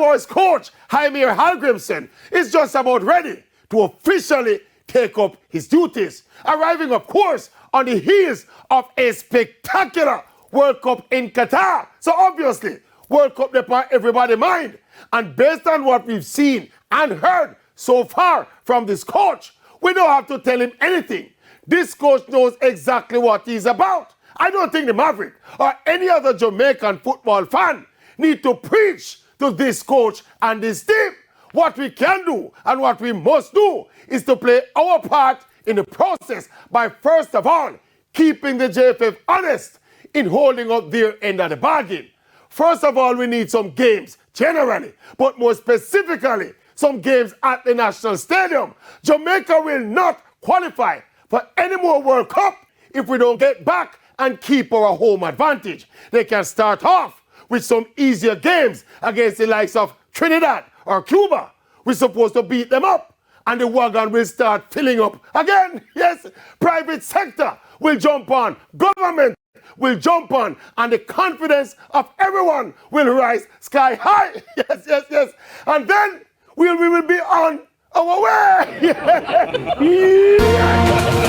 Boyz coach, Jaime Hallgrimson, is just about ready to officially take up his duties, arriving, of course, on the heels of a spectacular World Cup in Qatar. So obviously, World Cup upon everybody's mind. And based on what we've seen and heard so far from this coach, we don't have to tell him anything. This coach knows exactly what he's about. I don't think the Maverick or any other Jamaican football fan need to preach to this coach and this team. What we can do and what we must do is to play our part in the process by, first of all, keeping the JFF honest in holding up their end of the bargain. First of all, we need some games, generally, but more specifically, some games at the National Stadium. Jamaica will not qualify for any more World Cup if we don't get back and keep our home advantage. They can start off with some easier games against the likes of Trinidad or Cuba. We're supposed to beat them up, and the wagon will start filling up again. Yes, private sector will jump on, government will jump on, and the confidence of everyone will rise sky high. Yes. And then we will be on our way. Yeah.